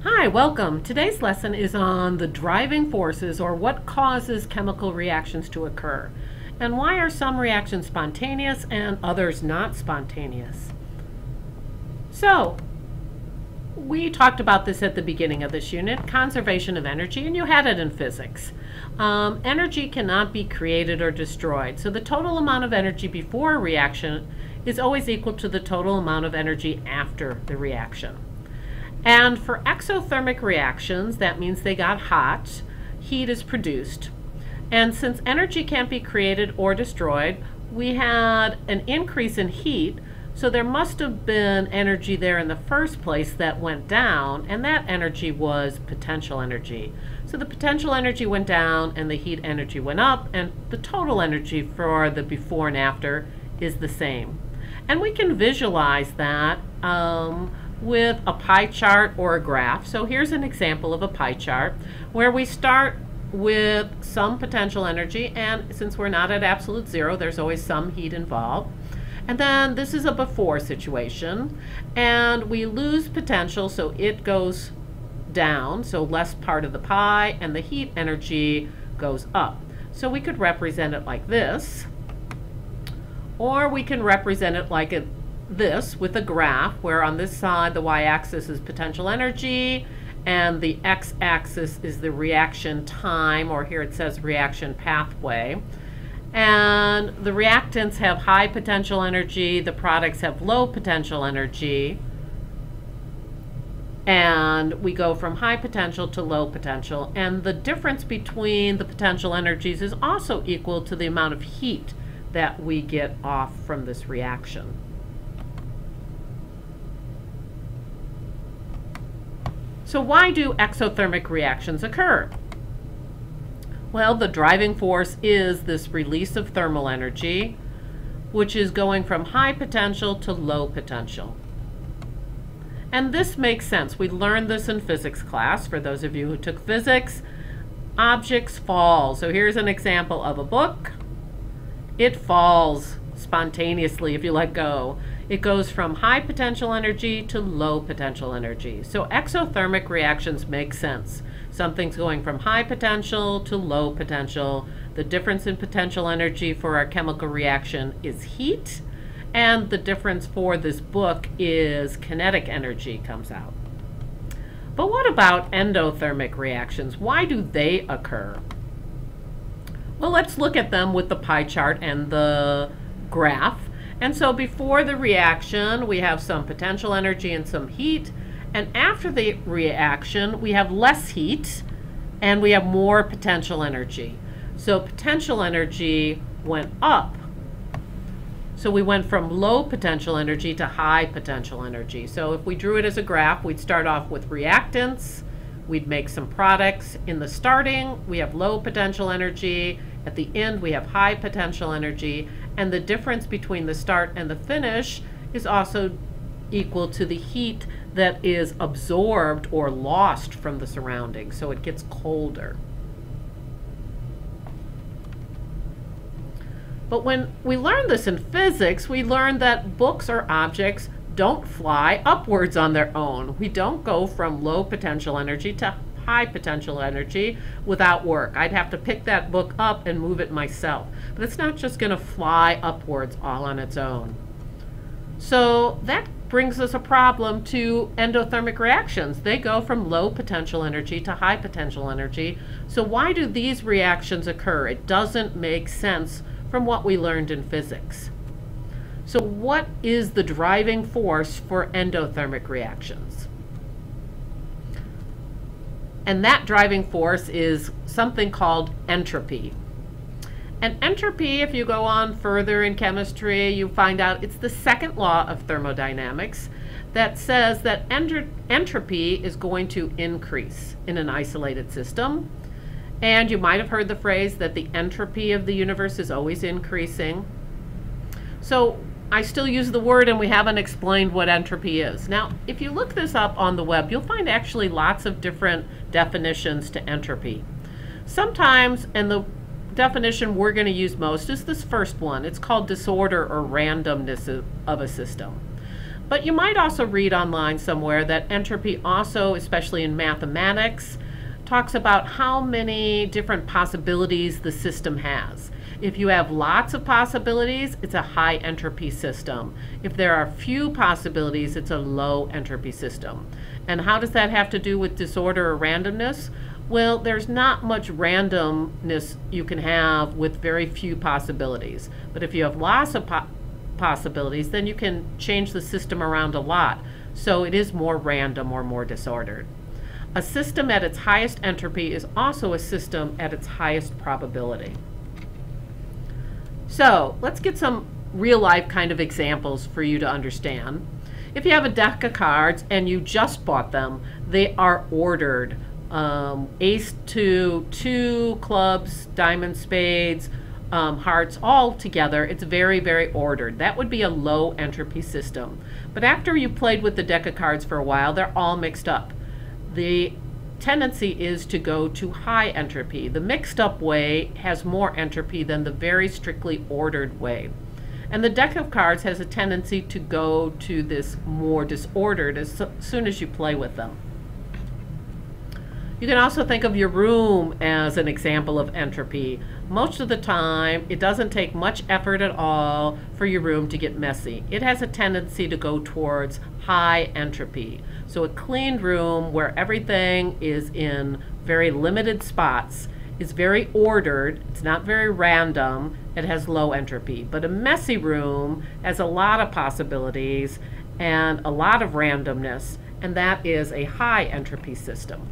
Hi, welcome. Today's lesson is on the driving forces, or what causes chemical reactions to occur, and why are some reactions spontaneous and others not spontaneous. So, we talked about this at the beginning of this unit, conservation of energy, and you had it in physics. Energy cannot be created or destroyed, so the total amount of energy before a reaction is always equal to the total amount of energy after the reaction. And for exothermic reactions, that means they got hot, heat is produced. And since energy can't be created or destroyed, we had an increase in heat, so there must have been energy there in the first place that went down, and that energy was potential energy. So the potential energy went down and the heat energy went up, and the total energy for the before and after is the same. And we can visualize that with a pie chart or a graph. So here's an example of a pie chart where we start with some potential energy, and since we're not at absolute zero, there's always some heat involved. And then this is a before situation, and we lose potential, so it goes down, so less part of the pie, and the heat energy goes up. So we could represent it like this, or we can represent it like this with a graph where on this side the y-axis is potential energy and the x-axis is the reaction time, or here it says reaction pathway. And the reactants have high potential energy, the products have low potential energy, and we go from high potential to low potential, and the difference between the potential energies is also equal to the amount of heat that we get off from this reaction. So why do exothermic reactions occur? Well, the driving force is this release of thermal energy, which is going from high potential to low potential. And this makes sense. We learned this in physics class. For those of you who took physics, objects fall. So here's an example of a book. It falls spontaneously if you let go. It goes from high potential energy to low potential energy. So exothermic reactions make sense. Something's going from high potential to low potential. The difference in potential energy for our chemical reaction is heat, and the difference for this book is kinetic energy comes out. But what about endothermic reactions? Why do they occur? Well, let's look at them with the pie chart and the graph. And so before the reaction, we have some potential energy and some heat. And after the reaction, we have less heat and we have more potential energy. So potential energy went up. So we went from low potential energy to high potential energy. So if we drew it as a graph, we'd start off with reactants. We'd make some products. In the starting, we have low potential energy. At the end, we have high potential energy. And the difference between the start and the finish is also equal to the heat that is absorbed or lost from the surroundings. So it gets colder. But when we learn this in physics, we learn that books or objects don't fly upwards on their own. We don't go from low potential energy to high potential energy without work. I'd have to pick that book up and move it myself. But it's not just going to fly upwards all on its own. So that brings us a problem to endothermic reactions. They go from low potential energy to high potential energy. So why do these reactions occur? It doesn't make sense from what we learned in physics. So what is the driving force for endothermic reactions? And that driving force is something called entropy. And entropy, if you go on further in chemistry, you find out it's the second law of thermodynamics that says that entropy is going to increase in an isolated system. And you might have heard the phrase that the entropy of the universe is always increasing. So I still use the word, and we haven't explained what entropy is. Now, if you look this up on the web, you'll find actually lots of different definitions to entropy. Sometimes, and the definition we're going to use most is this first one. It's called disorder or randomness of a system. But you might also read online somewhere that entropy also, especially in mathematics, talks about how many different possibilities the system has. If you have lots of possibilities, it's a high entropy system. If there are few possibilities, it's a low entropy system. And how does that have to do with disorder or randomness? Well, there's not much randomness you can have with very few possibilities. But if you have lots of possibilities, then you can change the system around a lot. So it is more random or more disordered. A system at its highest entropy is also a system at its highest probability. So let's get some real life kind of examples for you to understand. If you have a deck of cards and you just bought them, they are ordered. Ace to 2, clubs, diamonds, spades, hearts, all together. It's very, very ordered. That would be a low entropy system. But after you played with the deck of cards for a while, they're all mixed up. The tendency is to go to high entropy. The mixed up way has more entropy than the very strictly ordered way. And the deck of cards has a tendency to go to this more disordered as soon as you play with them. You can also think of your room as an example of entropy. Most of the time, it doesn't take much effort at all for your room to get messy. It has a tendency to go towards high entropy. So a clean room where everything is in very limited spots is very ordered. It's not very random. It has low entropy. But a messy room has a lot of possibilities and a lot of randomness, and that is a high entropy system.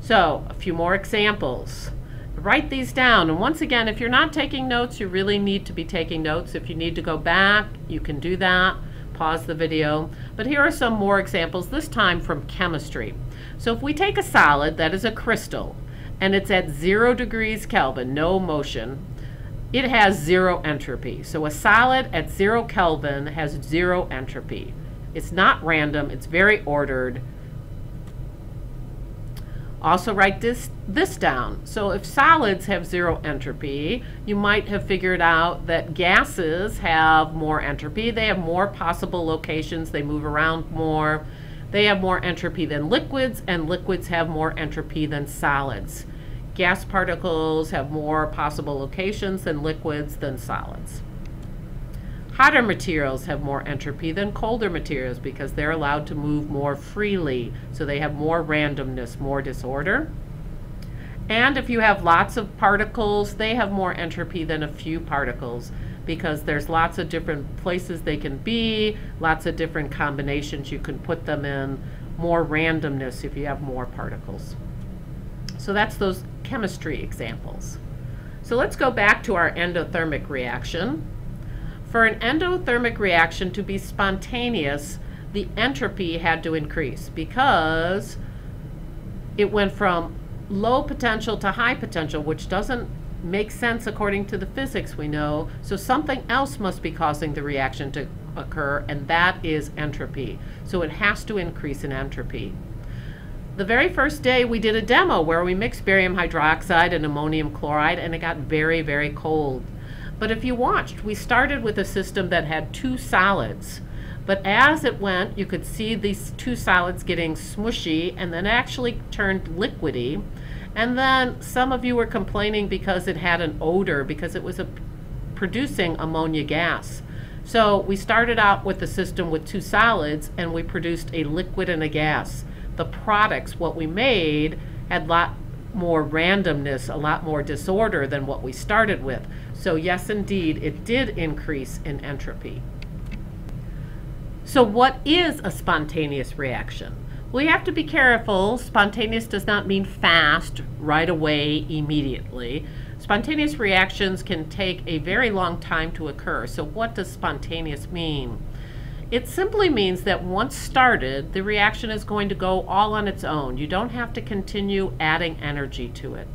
So, a few more examples. Write these down. And once again, if you're not taking notes, you really need to be taking notes. If you need to go back, you can do that. Pause the video. But here are some more examples, this time from chemistry. So if we take a solid that is a crystal, and it's at 0 degrees Kelvin, no motion, it has 0 entropy. So a solid at 0 Kelvin has 0 entropy. It's not random, it's very ordered. Also write this down. So if solids have 0 entropy, you might have figured out that gases have more entropy. They have more possible locations. They move around more. They have more entropy than liquids, and liquids have more entropy than solids. Gas particles have more possible locations than liquids than solids. Hotter materials have more entropy than colder materials because they're allowed to move more freely, so they have more randomness, more disorder. And if you have lots of particles, they have more entropy than a few particles because there's lots of different places they can be, lots of different combinations you can put them in, more randomness if you have more particles. So that's those chemistry examples. So let's go back to our endothermic reaction. For an endothermic reaction to be spontaneous, the entropy had to increase because it went from low potential to high potential, which doesn't make sense according to the physics we know. So something else must be causing the reaction to occur, and that is entropy. So it has to increase in entropy. The very first day we did a demo where we mixed barium hydroxide and ammonium chloride, and it got very, very cold. But if you watched, we started with a system that had 2 solids. But as it went, you could see these 2 solids getting smushy and then actually turned liquidy. And then some of you were complaining because it had an odor, because it was producing ammonia gas. So we started out with the system with 2 solids, and we produced a liquid and a gas. The products, what we made, had a lot more randomness, a lot more disorder than what we started with. So yes, indeed, it did increase in entropy. So what is a spontaneous reaction? Well, you have to be careful. Spontaneous does not mean fast, right away, immediately. Spontaneous reactions can take a very long time to occur. So what does spontaneous mean? It simply means that once started, the reaction is going to go all on its own. You don't have to continue adding energy to it.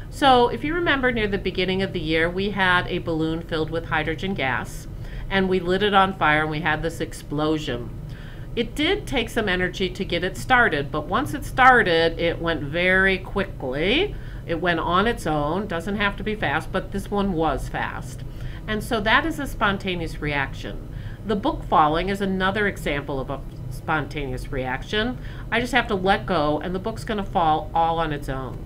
So if you remember near the beginning of the year, we had a balloon filled with hydrogen gas, and we lit it on fire and we had this explosion. It did take some energy to get it started, but once it started, it went very quickly. It went on its own. Doesn't have to be fast, but this one was fast. And so that is a spontaneous reaction. The book falling is another example of a spontaneous reaction. I just have to let go and the book's going to fall all on its own.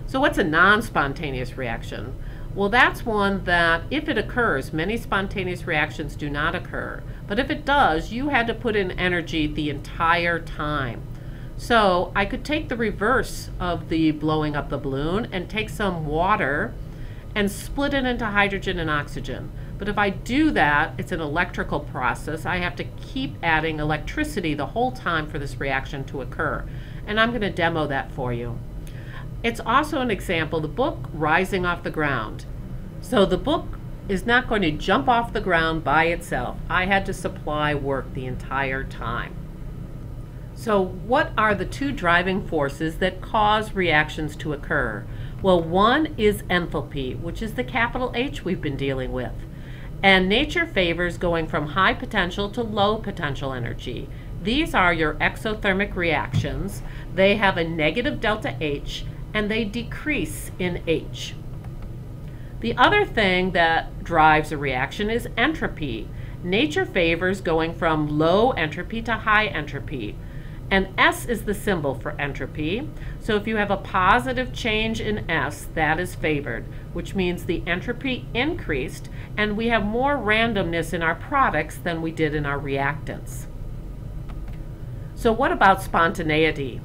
So what's a non-spontaneous reaction? Well, that's one that if it occurs, many spontaneous reactions do not occur. But if it does, you had to put in energy the entire time. So I could take the reverse of the blowing up the balloon and take some water and split it into hydrogen and oxygen. But if I do that, it's an electrical process. I have to keep adding electricity the whole time for this reaction to occur. And I'm going to demo that for you. It's also an example, the book rising off the ground. So the book is not going to jump off the ground by itself. I had to supply work the entire time. So what are the two driving forces that cause reactions to occur? Well, one is enthalpy, which is the capital H we've been dealing with. And nature favors going from high potential to low potential energy. These are your exothermic reactions. They have a negative delta H and they decrease in H. The other thing that drives a reaction is entropy. Nature favors going from low entropy to high entropy. And S is the symbol for entropy. So if you have a positive change in S, that is favored, which means the entropy increased and we have more randomness in our products than we did in our reactants. So what about spontaneity?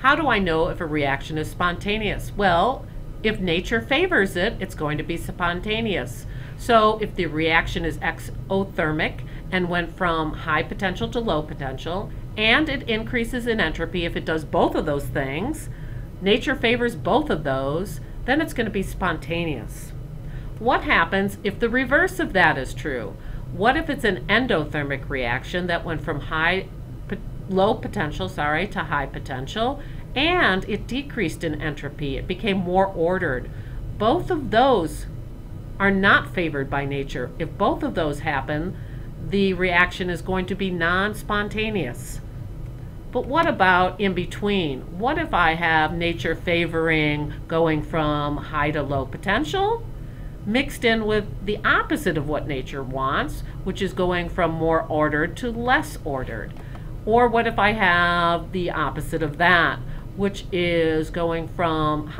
How do I know if a reaction is spontaneous? Well, if nature favors it, it's going to be spontaneous. So if the reaction is exothermic and went from high potential to low potential, and it increases in entropy, if it does both of those things, nature favors both of those, then it's going to be spontaneous. What happens if the reverse of that is true? What if it's an endothermic reaction that went from low potential to high potential, and it decreased in entropy, it became more ordered? Both of those are not favored by nature. If both of those happen, the reaction is going to be non-spontaneous. But what about in between? What if I have nature favoring going from high to low potential, mixed in with the opposite of what nature wants, which is going from more ordered to less ordered? Or what if I have the opposite of that, which is going from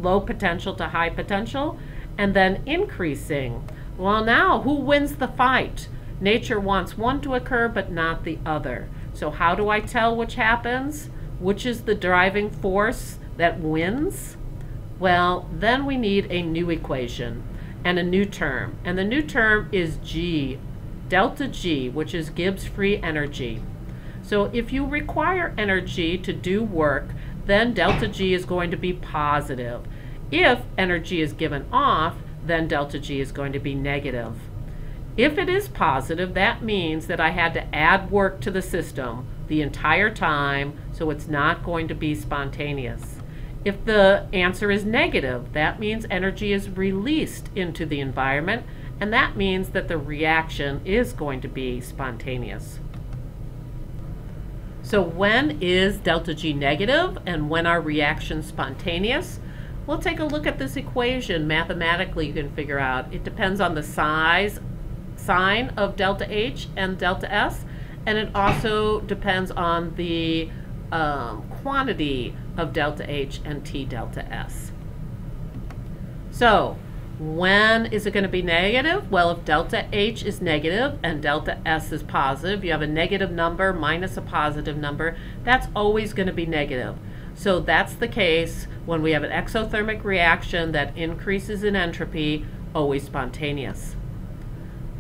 low potential to high potential and then increasing? Well, now who wins the fight? Nature wants one to occur but not the other. So how do I tell which happens? Which is the driving force that wins? Well, then we need a new equation and a new term. And the new term is G, delta G, which is Gibbs free energy. So if you require energy to do work, then delta G is going to be positive. If energy is given off, then delta G is going to be negative. If it is positive, that means that I had to add work to the system the entire time, so it's not going to be spontaneous. If the answer is negative, that means energy is released into the environment, and that means that the reaction is going to be spontaneous. So when is delta G negative and when are reactions spontaneous? We'll take a look at this equation. Mathematically, you can figure out it depends on the sign of delta H and delta S, and it also depends on the quantity of delta H and T delta S. So when is it going to be negative? Well, if delta H is negative and delta S is positive, you have a negative number minus a positive number, that's always going to be negative. So that's the case when we have an exothermic reaction that increases in entropy, always spontaneous.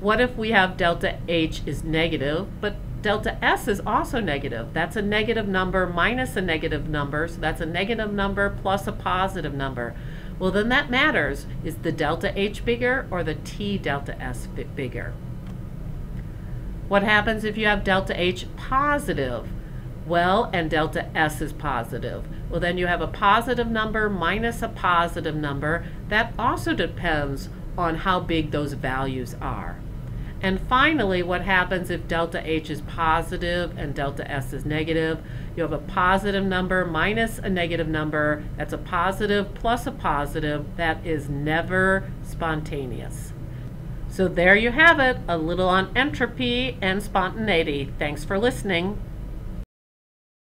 What if we have delta H is negative, but delta S is also negative? That's a negative number minus a negative number, so that's a negative number plus a positive number. Well, then that matters. Is the delta H bigger or the T delta S bigger? What happens if you have delta H positive? Well, and delta S is positive. Well, then you have a positive number minus a positive number. That also depends on how big those values are. And finally, what happens if delta H is positive and delta S is negative? You have a positive number minus a negative number. That's a positive plus a positive. That is never spontaneous. So there you have it, a little on entropy and spontaneity. Thanks for listening.